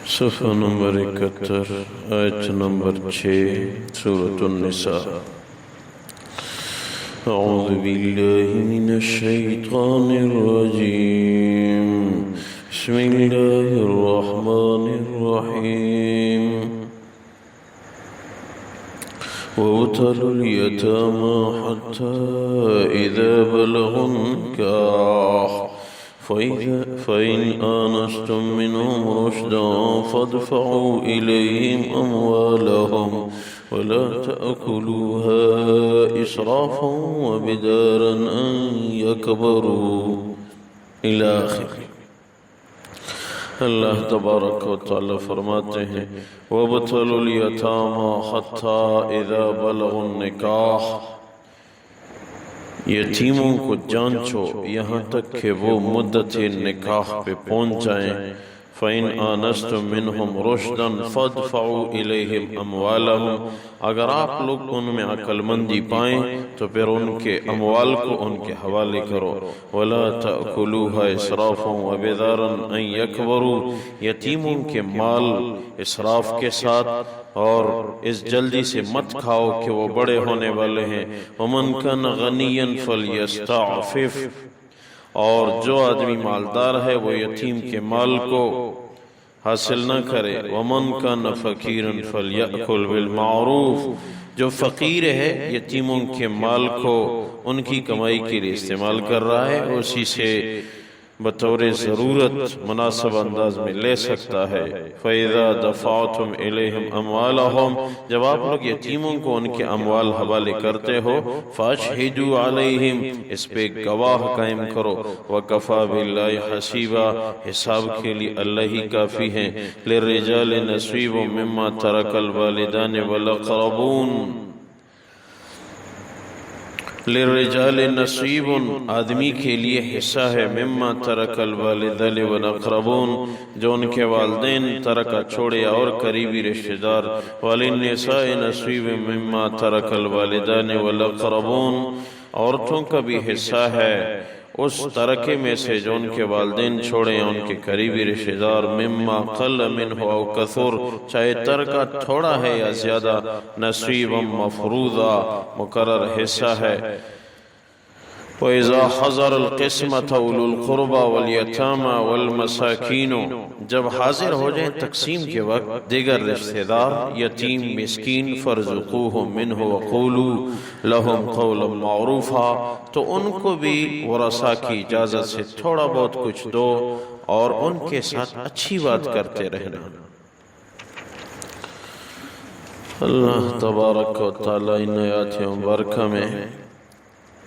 صفحہ نمبر 71 آیت نمبر 6 سورة النساء۔ اعوذ باللہ من الشیطان الرجیم، بسم اللہ الرحمن الرحیم۔ وابتلوا اليتامى حتى إذا بلغوا النكاح فإن آنستم منهم رشدا فادفعوا إليهم أموالهم ولا تأكلوها إسرافا وبدارا أن يكبروا إلى آخر۔ اللہ تبارک و تعالی فرماتے ہیں وَابْتَلُوا الْيَتَامَى حَتَّى إِذَا بَلَغُوا النِّكَاحَ، یتیموں کو جانچو یہاں تک کہ وہ مدت نکاح پہ پہنچ جائیں۔ فَإِنْ آنَسْتُم مِّنْهُمْ رُشْدًا فَادْفَعُوا إِلَيْهِمْ أَمْوَالَهُمْ، اگر آپ لوگ ان میں عقل مندی پائیں تو پھر ان کے اموال کو ان کے حوالے کرو۔ وَلَا تَأْكُلُوهَا إِسْرَافًا وَبِدَارًا أَن يَكْبَرُوا، یتیموں کے مال اسراف کے ساتھ اور اس جلدی سے مت کھاؤ کہ وہ بڑے ہونے والے ہیں۔ وَمَنْ كَانَ غَنِيًّا فَلْيَسْتَعْفِفْ، اور جو آدمی مالدار ہے وہ یتیم کے مال کو حاصل نہ کرے۔ وَمَنْ كَانَ فَقِيرًا فَلْيَأْكُلْ بِالْمَعْرُوفِ، جو فقیر ہے یتیموں کے مال کو ان کی کمائی کے لیے استعمال کر رہا ہے اسی سے بطور ضرورت مناسب انداز میں لے سکتا ہے۔ فَإِذَا دَفَعْتُمْ إِلَيْهِمْ أَمْوَالَهُمْ، جب آپ لوگ یتیموں کو ان کے اموال حوالے کرتے ہو، فَأَشْهِدُوا عَلَيْهِمْ، اس پہ گواہ قائم کرو۔ وَكَفَى بِاللَّهِ حَسِيبًا، حساب کے لیے اللہ ہی کافی ہیں۔ لِلرِّجَالِ نَصِيبٌ مِّمَّا تَرَكَ الْوَالِدَانِ وَالْأَقْرَبُونَ، لِلرِّجَالِ نَصِيبٌ، آدمی کے لیے حصہ ہے، مِمَّا تَرَكَ الْوَالِدَانِ وَالْأَقْرَبُونَ، جو ان کے والدین ترکہ چھوڑے اور قریبی رشتہ دار۔ وَلِلنِّسَاءِ نَصِيبٌ مِّمَّا تَرَكَ الْوَالِدَانِ وَالْأَقْرَبُونَ، عورتوں کا بھی حصہ ہے اس ترکے میں سے جو ان کے والدین چھوڑے ہیں ان کے قریبی رشتہ دار۔ مما قل منہ او کثر، چاہے ترکہ تھوڑا ہے یا زیادہ۔ نصیبا مفروضا، مقرر حصہ ہے۔ وَإِذَا حَضَرَ الْقِسْمَةَ أُولُو الْقُرْبَى وَالْيَتَامَى وَالْمَسَاكِينُ، جب حاضر ہو جائیں تقسیم کے وقت دیگر رشتہ دار، یتیم، مسکین، فَارْزُقُوهُم مِّنْهُ وَقُولُوا لَهُمْ قَوْلًا مَّعْرُوفًا، تو ان کو بھی ورثاء کی اجازت سے تھوڑا بہت کچھ دو اور ان کے ساتھ اچھی بات کرتے رہنا۔ اللہ تبارک و تعالی ان آیات مبارکہ میں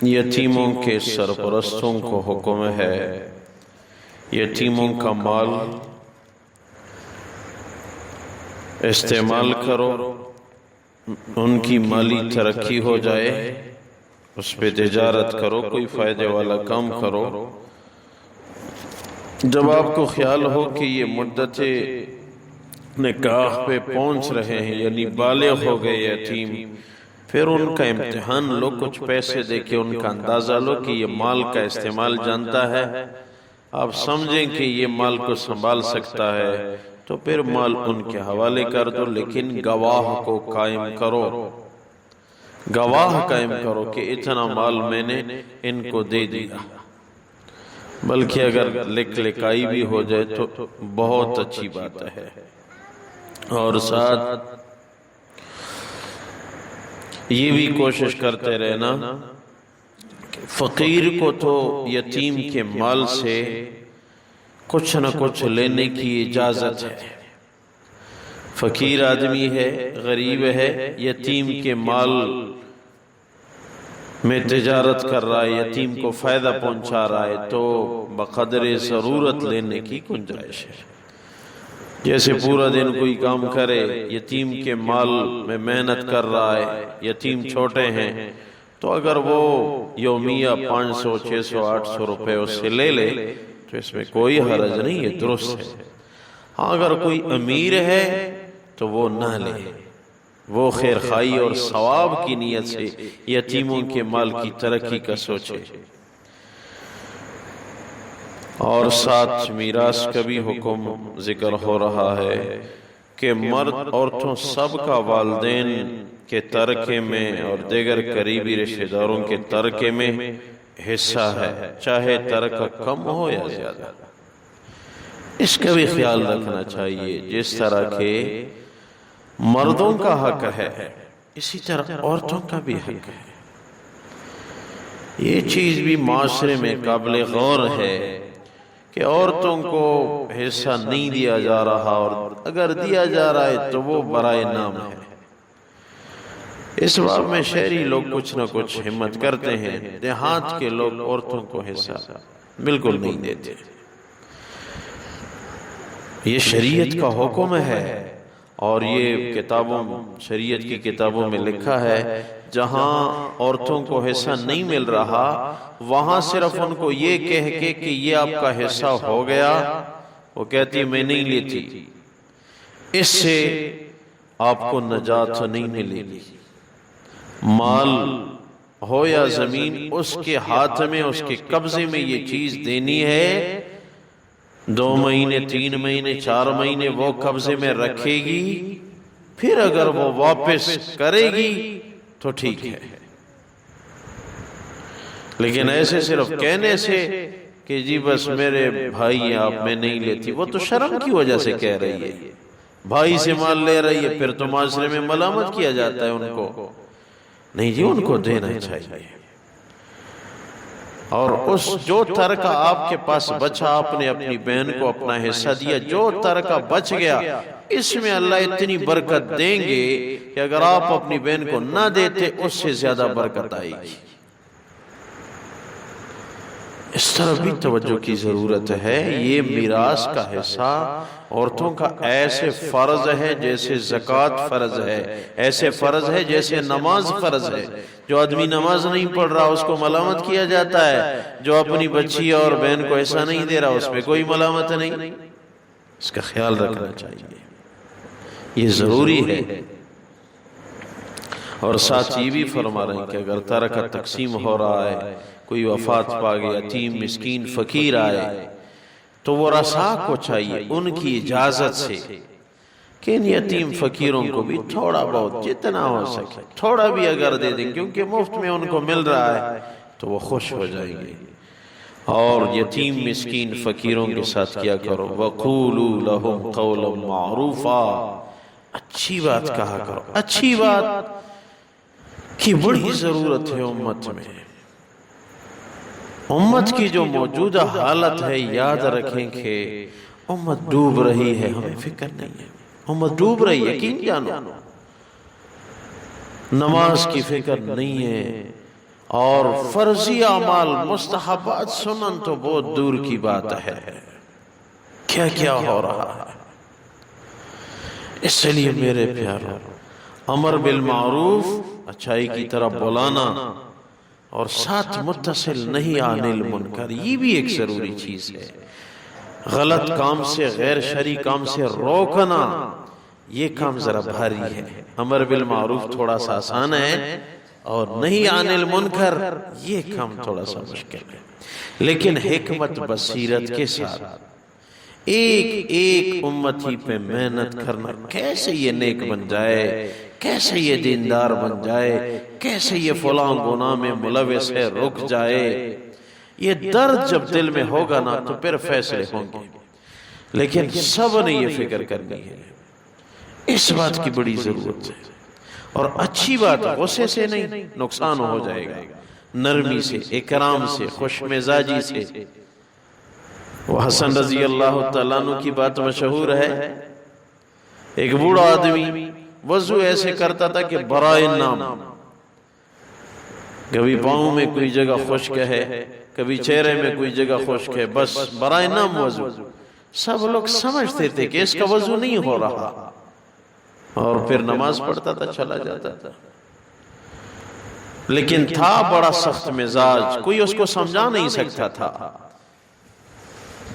یتیموں کے سرپرستوں کو حکم ہے یتیموں کا مال استعمال کرو، ان کی مالی ترقی ہو جائے، اس پہ تجارت کرو، کوئی فائدے والا کام کرو۔ جب آپ کو خیال ہو کہ یہ مدت نکاح پہ پہنچ رہے ہیں، یعنی بالغ ہو گئے یتیم، پھر ان کا امتحان لو، کچھ پیسے دے کے ان کا اندازہ لو کہ یہ مال کا استعمال جانتا ہے، آپ سمجھیں کہ یہ مال کو سنبھال سکتا ہے تو پھر مال ان کے حوالے کر دو، لیکن گواہ کو قائم کرو، گواہ قائم کرو کہ اتنا مال میں نے ان کو دے دیا۔ بلکہ اگر لکھ لکھائی بھی ہو جائے تو بہت اچھی بات ہے۔ اور ساتھ یہ بھی کوشش کرتے رہنا کہ فقیر کو تو یتیم کے مال سے کچھ نہ کچھ لینے کی اجازت ہے۔ فقیر آدمی ہے، غریب ہے، یتیم کے مال میں تجارت کر رہا ہے، یتیم کو فائدہ پہنچا رہا ہے، تو بقدر ضرورت لینے کی گنجائش ہے۔ جیسے پورا دن کوئی کام کرے، یتیم کے مال میں محنت کر رہا ہے، یتیم چھوٹے ہیں، تو اگر وہ یومیہ 500 600 800 روپے اس سے لے لے تو اس میں کوئی حرج نہیں ہے، درست ہے۔ ہاں اگر کوئی امیر ہے تو وہ نہ لے، وہ خیر خواہی اور ثواب کی نیت سے یتیموں کے مال کی ترقی کا سوچے۔ اور ساتھ میراث کا بھی حکم ذکر ہو رہا ہے کہ مرد عورتوں سب کا والدین کے ترکے میں اور دیگر قریبی رشتہ داروں کے ترکے میں حصہ ہے، چاہے ترکہ کم ہو یا زیادہ۔ اس کا بھی خیال رکھنا چاہیے، جس طرح کہ مردوں کا حق ہے اسی طرح عورتوں کا بھی حق ہے۔ یہ چیز بھی معاشرے میں قابل غور ہے کہ عورتوں کو حصہ نہیں دیا جا رہا، اور اگر دیا جا رہا ہے تو وہ برائے نام ہے۔ اس باب میں شہری لوگ کچھ نہ کچھ ہمت کرتے ہیں، دیہات کے لوگ عورتوں کو حصہ بالکل نہیں دیتے۔ یہ شریعت کا حکم ہے، اور یہ کتابوں شریعت کی کتابوں میں لکھا ہے جہاں عورتوں کو حصہ نہیں مل رہا وہاں صرف ان کو یہ کہہ کے کہ یہ آپ کا حصہ ہو گیا، وہ کہتی میں نہیں لیتی، اس سے آپ کو نجات نہیں ملے گی۔ مال ہو یا زمین، اس کے ہاتھ میں، اس کے قبضے میں یہ چیز دینی ہے۔ 2 مہینے 3 مہینے 4 مہینے وہ قبضے میں رکھے گی، پھر اگر وہ واپس کرے گی تو ٹھیک ہے، لیکن ایسے صرف کہنے سے کہ جی بس میرے بھائی آپ میں نہیں لیتی، وہ تو شرم کی وجہ سے کہہ رہی ہے، بھائی سے مال لے رہی ہے، پھر تو معاشرے میں ملامت کیا جاتا ہے ان کو۔ نہیں جی، ان کو دینا چاہیے۔ اور اس جو ترکہ آپ کے پاس بچا، آپ نے اپنی بہن کو اپنا حصہ دیا، جو ترکہ بچ گیا اس میں اللہ اتنی برکت دیں گے کہ اگر آپ اپنی بہن کو نہ دیتے اس سے زیادہ برکت آئے گی۔ اس طرح بھی توجہ کی ضرورت ہے۔ یہ میراث کا حصہ عورتوں کا ایسے فرض ہے جیسے زکوٰۃ فرض ہے، ایسے فرض ہے جیسے نماز فرض ہے۔ جو آدمی نماز نہیں پڑھ رہا اس کو ملامت کیا جاتا ہے، جو اپنی بچی اور بہن کو حصہ نہیں دے رہا اس پہ کوئی ملامت نہیں۔ اس کا خیال رکھنا چاہیے، یہ ضروری ہے۔ اور ساتھ یہ بھی فرما رہے ہیں کہ اگر ترکہ تقسیم ہو رہا ہے، کوئی وفات پا گیا، یتیم مسکین فقیر آئے، تو وہ رسا کو چاہیے ان کی اجازت سے کہ ان یتیم فقیروں کو بھی تھوڑا بہت جتنا ہو سکے تھوڑا بھی اگر دے دیں، کیونکہ مفت میں ان کو مل رہا ہے تو وہ خوش ہو جائیں گے۔ اور یتیم مسکین فقیروں کے ساتھ کیا کرو، وَقُولُوا لَهُمْ قَوْلًا مَعْرُوفًا، اچھی بات کہا کرو۔ اچھی بات کی بڑی ضرورت ہے امت میں۔ امت کی جو موجودہ حالت ہے، یاد رکھیں کہ امت ڈوب رہی ہے، ہمیں فکر نہیں ہے، امت ڈوب رہی ہے، یقین جانو۔ نماز کی فکر نہیں ہے، اور فرضی اعمال مستحبات سنن تو بہت دور کی بات ہے۔ کیا کیا ہو رہا ہے۔ اس لیے میرے پیارو، امر بالمعروف، اچھائی کی طرف بلانا، اور ساتھ متصل نہیں عن المنکر، یہ بھی ایک ضروری چیز ہے۔ غلط کام سے، غیر شرعی کام سے روکنا، یہ کام ذرا بھاری ہے۔ امر بالمعروف تھوڑا سا آسان ہے، اور نہیں عن المنکر یہ کام تھوڑا سا مشکل ہے۔ لیکن حکمت بصیرت کے ساتھ ایک ایک امتی پہ محنت کرنا، کیسے یہ نیک بن جائے، کیسے یہ دیندار بن جائے، کیسے یہ فلاں گناہ میں ملوث ہے رک جائے، یہ درد جب دل میں ہوگا نا تو پھر فیصلے ہوں گے۔ لیکن سب نے یہ فکر کرنی ہے، اس بات کی بڑی ضرورت ہے۔ اور اچھی بات غصے سے نہیں، نقصان ہو جائے گا، نرمی سے، اکرام سے، خوش مزاجی سے۔ وہ حسن رضی اللہ تعالیٰ عنہ کی بات مشہور ہے، ایک بوڑھا آدمی وضو ایسے کرتا تھا کہ برائے نام، کبھی پاؤں میں کوئی جگہ خشک ہے، کبھی چہرے میں کوئی جگہ خشک ہے، بس برائے نام وضو۔ سب لوگ سمجھتے تھے کہ اس کا وضو نہیں ہو رہا، اور پھر نماز پڑھتا تھا، چلا جاتا تھا۔ لیکن تھا بڑا سخت مزاج، کوئی اس کو سمجھا نہیں سکتا تھا۔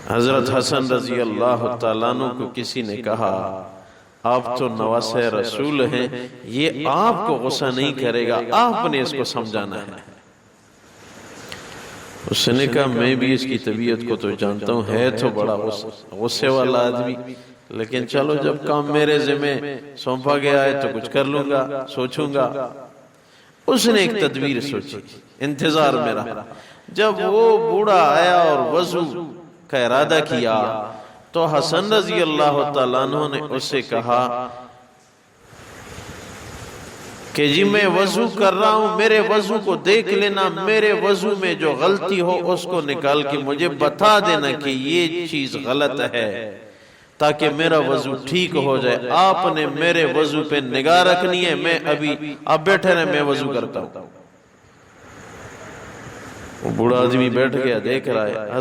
حضرت حسن رضی اللہ تعالیٰ عنہ کو کسی نے کہا، آپ تو نواسہ رسول ہیں، یہ آپ کو غصہ نہیں کرے گا، آپ نے اس کو سمجھانا ہے۔ اس نے کہا میں بھی اس کی طبیعت کو تو جانتا ہوں، ہے تو بڑا غصے والا آدمی، لیکن چلو جب کام میرے ذمہ سونپا گیا ہے تو کچھ کر لوں گا، سوچوں گا۔ اس نے ایک تدبیر سوچی، انتظار میں رہا۔ جب وہ بوڑھا آیا اور وضو کا ارادہ کیا تو حسن رضی اللہ تعالیٰ عنہ نے اس سے کہا کہ جی میں وضو کر رہا ہوں، میرے وضو کو دیکھ لینا، میرے وضو میں جو غلطی ہو اس کو نکال کے مجھے بتا دینا کہ یہ چیز غلط ہے، تاکہ میرا وضو ٹھیک ہو جائے۔ آپ نے میرے وضو پہ نگاہ رکھنی ہے، میں ابھی آپ بیٹھے رہے، میں وضو کرتا ہوں۔ وہ بوڑھا آدمی بیٹھ گیا، دیکھ رہا ہے۔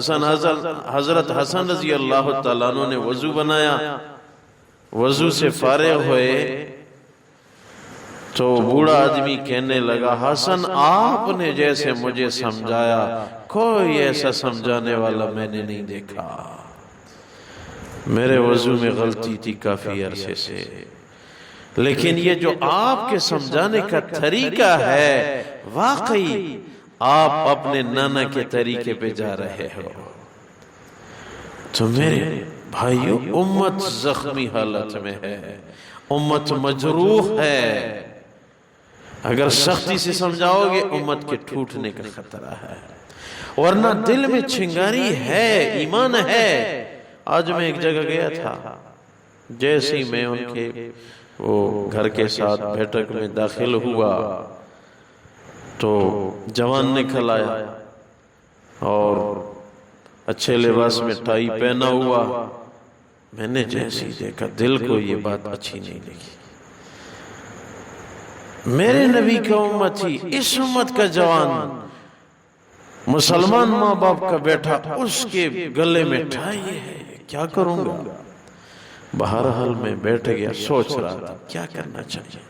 حضرت حسن رضی اللہ تعالیٰ عنہ نے وضو بنایا، وضو سے فارغ ہوئے تو بوڑھا آدمی کہنے لگا حسن آپ نے جیسے مجھے سمجھایا کوئی ایسا سمجھانے والا میں نے نہیں دیکھا، میرے وضو میں غلطی تھی کافی عرصے سے، لیکن یہ جو آپ کے سمجھانے کا طریقہ ہے واقعی آپ اپنے نانا کے طریقے پہ جا رہے ہو۔ تو میرے بھائیو امت زخمی حالت میں ہے، امت مجروح ہے، اگر سختی سے سمجھاؤ گے امت کے ٹوٹنے کا خطرہ ہے، ورنہ دل میں چنگاری ہے، ایمان ہے۔ آج میں ایک جگہ گیا تھا، جیسے ہی میں ان کے وہ گھر کے ساتھ بیٹھک میں داخل ہوا تو جوان نکل آیا اور اچھے لباس میں ٹائی پہنا ہوا۔ میں نے جیسے ہی دیکھا دل کو یہ بات اچھی نہیں لگی، میرے نبی کا امت ہی، اس امت کا جوان، مسلمان ماں باپ کا بیٹا، اس کے گلے میں ٹائی ہے، کیا کروں گا؟ بہرحال میں بیٹھ گیا، سوچ رہا تھا کیا کرنا چاہیے۔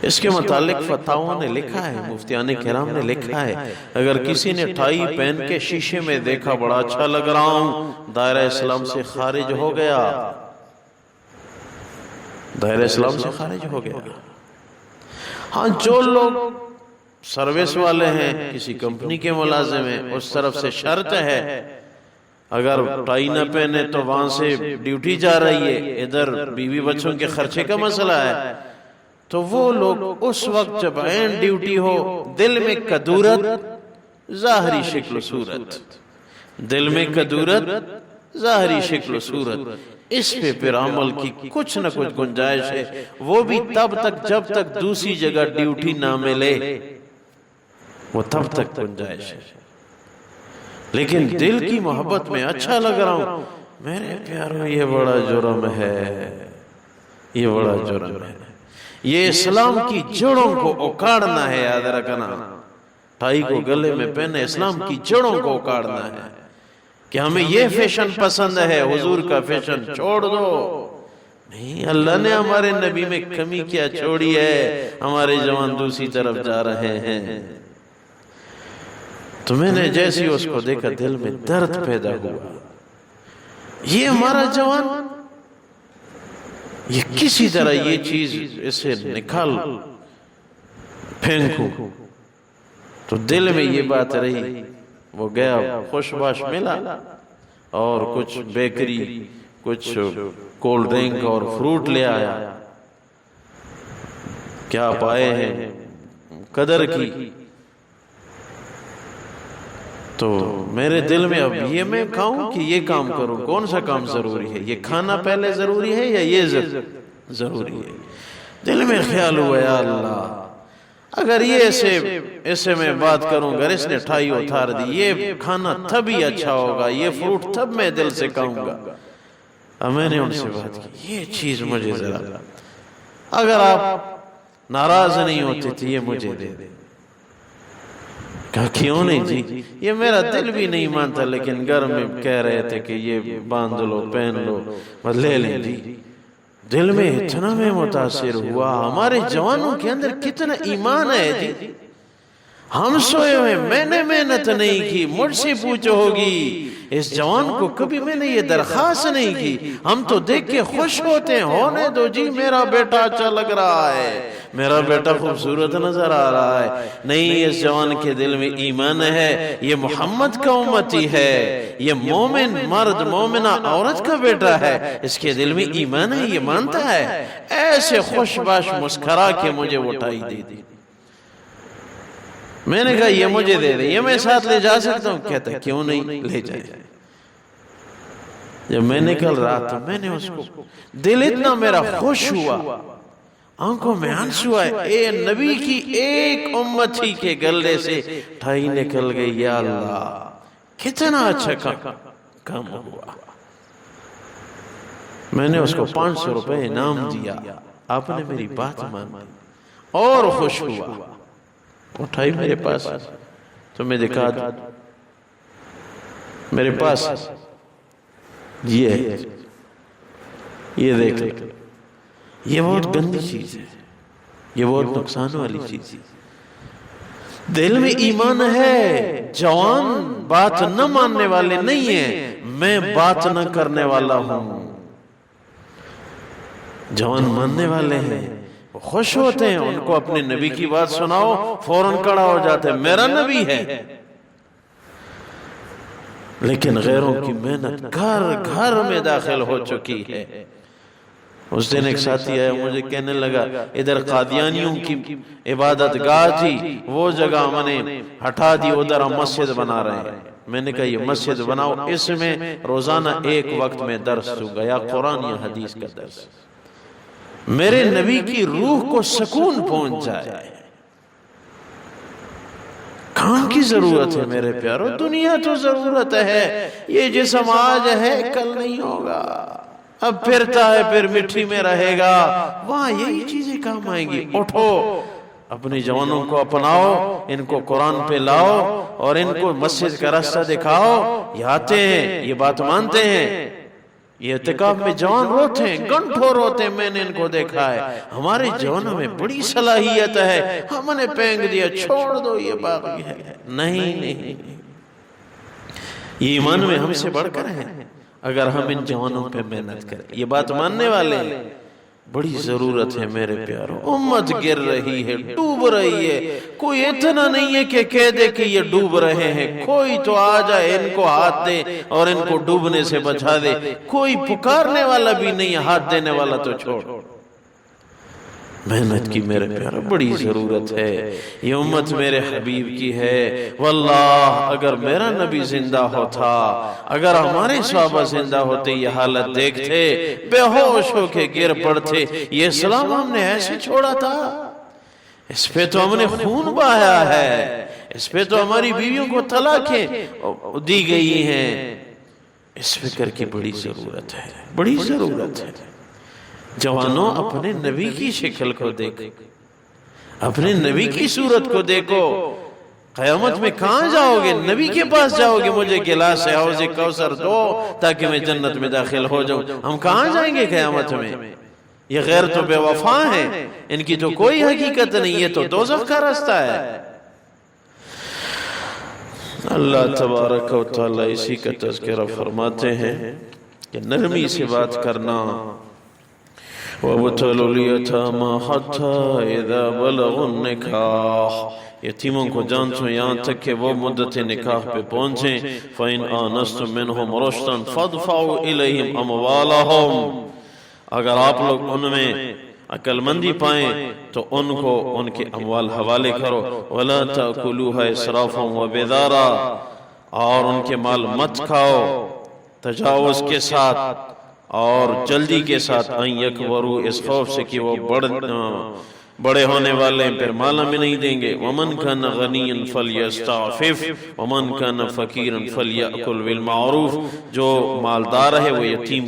اس کے متعلق فتاووں نے لکھا ہے، مفتیان کرام نے لکھا ہے، اگر کسی نے ٹائی پہن کے شیشے میں دیکھا بڑا اچھا لگ رہا ہوں، دائرہ اسلام سے خارج ہو گیا، دائرہ اسلام سے خارج ہو گیا۔ ہاں جو لوگ سروس والے ہیں، کسی کمپنی کے ملازم ہیں، اس طرف سے شرط ہے اگر ٹائی نہ پہنے تو وہاں سے ڈیوٹی جا رہی ہے، ادھر بیوی بچوں کے خرچے کا مسئلہ ہے، تو وہ لوگ اس وقت جب عین ڈیوٹی ہو، دل میں کدورت، ظاہری شکل و صورت، دل میں کدورت، ظاہری شکل و صورت، اس پہ پھر عمل کی کچھ نہ کچھ گنجائش ہے، وہ بھی تب تک جب تک دوسری جگہ ڈیوٹی نہ ملے، وہ تب تک گنجائش ہے۔ لیکن دل کی محبت میں اچھا لگ رہا ہوں، میرے پیاروں یہ بڑا جرم ہے، یہ بڑا جرم ہے، یہ اسلام کی جڑوں کو اکاڑنا ہے، یاد رکھنا۔ ٹائی کو گلے میں پہنے اسلام کی جڑوں کو اکاڑنا ہے کہ ہمیں یہ فیشن پسند ہے، حضور کا فیشن چھوڑ دو۔ نہیں، اللہ نے ہمارے نبی میں کمی کیا چھوڑی ہے، ہمارے جوان دوسری طرف جا رہے ہیں۔ تو میں نے جیسے اس کو دیکھا دل میں درد پیدا ہوا، یہ ہمارا جوان، یہ کسی طرح یہ چیز اسے نکال پھینکوں، تو دل میں یہ بات رہی۔ وہ گیا، خوش باش ملا اور کچھ بیکری، کچھ کولڈ ڈرنک اور فروٹ لے آیا، کیا پائے ہیں قدر کی۔ تو میرے دل میں اب یہ میں کھاؤں کہ یہ کام کروں، کون سا کام ضروری ہے؟ یہ کھانا پہلے ضروری ہے یا یہ ضروری ہے؟ دل میں خیال ہوا یا اللہ، اگر یہ ایسے میں بات کروں، اگر اس نے ٹھائی اتار دی، یہ کھانا تب ہی اچھا ہوگا، یہ فروٹ تب میں دل سے کھاؤں گا۔ اب میں نے ان سے بات کی، یہ چیز مجھے ذرا، اگر آپ ناراض نہیں ہوتے تھے یہ مجھے دے دے۔ کہا کیوں نہیں جی، یہ میرا دل بھی نہیں مانتا، لیکن گھر میں کہہ رہے تھے کہ یہ باندھ لو، پہن لو، بس لے لیں جی۔ دل میں اتنا میں متاثر ہوا، ہمارے جوانوں کے اندر کتنا ایمان ہے جی۔ ہم سوئے ہوئے، میں نے محنت نہیں کی، مجھ سے پوچھو ہوگی اس جوان کو کبھی میں نے یہ درخواست نہیں کی، ہم تو دیکھ کے خوش ہوتے ہیں، ہونے دو جی، میرا بیٹا اچھا لگ رہا ہے، میرا بیٹا خوبصورت نظر آ رہا ہے۔ نہیں، اس جوان کے دل میں ایمان ہے، یہ محمد کا امتی ہے، یہ مومن مرد مومنہ عورت کا بیٹا ہے، اس کے دل میں ایمان ہے، یہ مانتا ہے۔ ایسے خوش باش مسکرا کے مجھے اٹھائی دے دی۔ میں نے کہا یہ مجھے دے دے، یہ میں ساتھ لے جا سکتا ہوں؟ کہتا ہے کیوں نہیں، لے جائے۔ جب میں نکل رہا تھا میں نے اس کو، دل اتنا میرا خوش ہوا، آنکھوں میں آنسو آئے، اے نبی کی ایک امتی کے گلے سے ٹھائی نکل گئی، یا اللہ کتنا اچھا کام ہوا۔ میں نے اس کو 500 روپے انعام دیا، آپ نے میری بات مانی اور خوش ہوا، اٹھائی میرے پاس، تو میں دکھا دوں میرے پاس یہ ہے، یہ دیکھ لیں، یہ بہت گندی چیز ہے، یہ بہت نقصان والی چیز ہے۔ دل میں ایمان ہے، جوان بات نہ ماننے والے نہیں ہیں، میں بات نہ کرنے والا ہوں۔ جوان ماننے والے ہیں، خوش ہوتے ہیں، ان کو اپنے نبی کی بات سناؤ فوراً کھڑا ہو جاتے ہیں، میرا نبی ہے۔ لیکن غیروں کی محنت گھر گھر میں داخل ہو چکی ہے۔ اس دن ایک ساتھی آیا، مجھے کہنے لگا ادھر قادیانیوں کی عبادت گاہ تھی، وہ جگہ ہم نے ہٹا دی، ادھر ہم مسجد بنا رہے ہیں۔ میں نے کہا یہ مسجد بناؤ، اس میں روزانہ ایک وقت میں درس دوں گا، یا قرآن یا حدیث کا درس، میرے نبی کی روح کو سکون پہنچ جائے۔ کام کی ضرورت ہے میرے پیارو، دنیا تو ضرورت ہے، یہ جسم آج ہے کل نہیں ہوگا، اب پھرتا ہے پھر مٹی میں رہے گا، وہاں یہی چیزیں کام آئیں گی۔ اٹھو، اپنی جوانوں کو اپناؤ، ان کو قرآن پہ لاؤ اور ان کو مسجد کا راستہ دکھاؤ۔ یہ آتے ہیں، یہ بات مانتے ہیں، یہ اعتکاف میں جوان روتے ہیں، گھنٹوں روتے ہیں، میں نے ان کو دیکھا ہے۔ ہمارے جوانوں میں بڑی صلاحیت ہے، ہم نے پھینک دیا، چھوڑ دو یہ باقی ہے، نہیں نہیں، یہ ایمان میں ہم سے بڑھ کر ہیں اگر ہم ان جوانوں پہ محنت کریں۔ یہ بات ماننے والے ہیں، بڑی ضرورت ہے میرے پیارو۔ امت گر رہی ہے، ڈوب رہی ہے، کوئی اتنا نہیں ہے کہ کہہ دے کہ یہ ڈوب رہے ہیں، کوئی تو آ جائے ان کو ہاتھ دے اور ان کو ڈوبنے سے بچا دے، کوئی پکارنے والا بھی نہیں ہے، ہاتھ دینے والا تو چھوڑ۔ محنت کی میرے پیارو بڑی ضرورت ہے، یہ امت میرے حبیب کی ہے۔ واللہ اگر میرا نبی زندہ ہوتا، اگر ہمارے صحابہ زندہ ہوتے، یہ حالت دیکھتے، بے ہوش ہو کے گر پڑتے۔ یہ اسلام ہم نے ایسے چھوڑا تھا؟ اس پہ تو ہم نے خون بہایا ہے، اس پہ تو ہماری بیویوں کو طلاقیں دی گئی ہیں۔ اس فکر کی بڑی ضرورت ہے، بڑی ضرورت ہے۔ جوانوں اپنے نبی کی شکل کو دیکھو، اپنے نبی کی صورت کو دیکھو۔ قیامت میں کہاں جاؤ گے؟ نبی کے پاس جاؤ گے، مجھے گلاس حوض کوثر دو تاکہ میں جنت میں داخل ہو جاؤں۔ ہم کہاں جائیں گے قیامت میں؟ یہ غیر تو بے وفا ہیں، ان کی تو کوئی حقیقت نہیں، یہ تو دوزخ کا راستہ ہے۔ اللہ تبارک و تعالی اسی کا تذکرہ فرماتے ہیں کہ نرمی سے بات کرنا، وَابْتَلُوا الْيَتَامَى حَتَّى إِذَا بَلَغُوا النِّكَاحَ، یتیموں کو جانچو یہاں تک کہ وہ مدت نکاح پہ پہنچیں۔ فَإِنْ آنَسْتُم مِّنْهُمْ رُشْدًا فَادْفَعُوا إِلَيْهِمْ أَمْوَالَهُمْ، اگر آپ لوگ ان میں عقل مندی پائیں تو ان کو ان کے اموال حوالے کرو۔ وَلَا تَأْكُلُوهَا إِسْرَافًا وَبِدَارًا، اور ان کے مال مت کھاؤ تجاوز کے ساتھ اور جلدی کے ساتھ، ان یکبروا، اس خوف سے کہ وہ بڑے ہونے والے ہیں پھر مال ہمیں نہیں دیں گے۔ ومن کان غنیا فلیستعفف ومن کان فقیرا فلیأکل بالمعروف، جو مالدار ہے وہ یتیم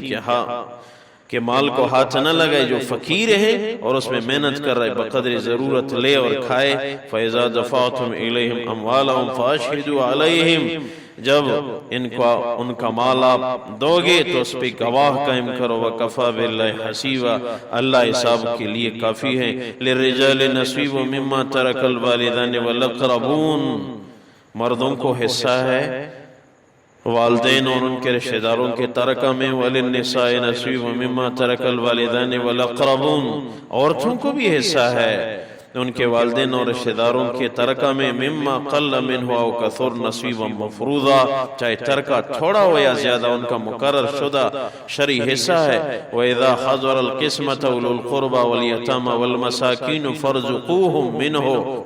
کے مال کو ہاتھ نہ لگائے، جو فقیر ہے اور اس میں محنت کر رہے بقدر ضرورت لے اور کھائے۔ فَإِذَا دَفَعْتُمْ إِلَيْهِمْ أَمْوَالَهُمْ فَأَشْهِدُوا عَلَيْهِمْ، جب ان کا مال آپ دو گے تو اس پہ گواہ قائم کرو۔ وَكَفَى بِاللَّهِ حَسِيبًا، اللہ حساب کے لیے کافی ہے۔ لِلرِّجَالِ نَصِيبٌ مِّمَّا تَرَكَ الْوَالِدَانِ وَالْأَقْرَبُونَ، مردوں کو حصہ ہے والدین اور ان کے رشتہ داروں کے ترکہ میں، وللنساء نصیب مما ترک الوالدان والاقربون، عورتوں کو بھی حصہ ہے ان کے والدین اور رشتہ داروں کے ترکہ میں، مما قل منہ او کثر نصیبا مفروضا، چاہے ترکہ تھوڑا ہو یا زیادہ ان کا مقرر شدہ شرعی حصہ ہے۔ وَإِذَا حَضَرَ الْقِسْمَةَ أُولُو الْقُرْبَى وَالْيَتَامَى وَالْمَسَاكِينُ فَارْزُقُوهُم مِّنْهُ،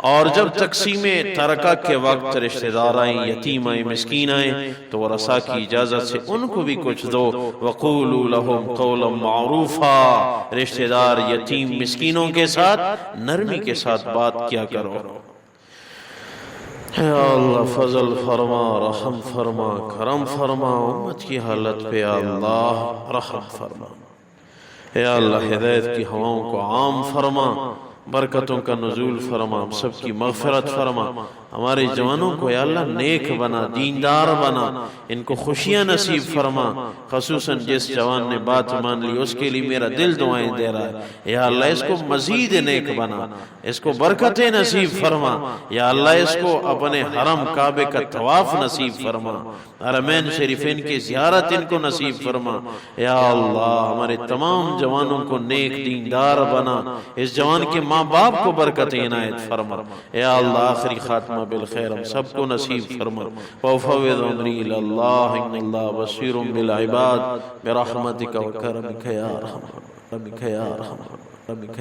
اور جب تقسیم ترکہ کے وقت رشتہ دار آئیں، یتیم آئیں، مسکین آئیں، تو ورثاء کی اجازت سے ان کو بھی کچھ دو۔ وَقُولُوا لَهُمْ قَوْلًا مَّعْرُوفًا، رشتہ دار یتیم مسکینوں کے ساتھ نرمی کے ساتھ بات کیا کرو۔ اے اللہ فضل فرما، رحم فرما، کرم فرما، امت کی حالت پہ اللہ رحم فرما۔ اے اللہ ہدایت کی ہواؤں کو عام فرما، برکتوں کا نزول فرما، ہم سب کی مغفرت فرما، ہمارے جوانوں کو یا اللہ نیک بنا، دیندار بنا، ان کو خوشیاں نصیب فرما۔ خصوصاً جس جوان نے بات مان لی اس کے لیے میرا دل دعائیں دے رہا ہے، یا اللہ اس کو مزید نیک بنا، اس کو برکتیں نصیب فرما، یا اللہ اس کو اپنے حرم کعبے کا طواف نصیب فرما، حرمین شریفین کی زیارت ان کو نصیب فرما۔ یا اللہ ہمارے تمام جوانوں کو نیک دیندار بنا، اس جوان کے ماں باپ کو برکت عنایت فرما۔ یا اللہ آخری خاتمہ بالخیر ہم سب کو نصیب فرما۔ وَأُفَوِّضُ أَمْرِي إِلَى اللَّهِ إِنَّ اللَّهَ بَصِيرٌ بِالْعِبَادِ بِرَحْمَتِكَ وَكَرَمِكَ يَا أَرْحَمَ الراحمين۔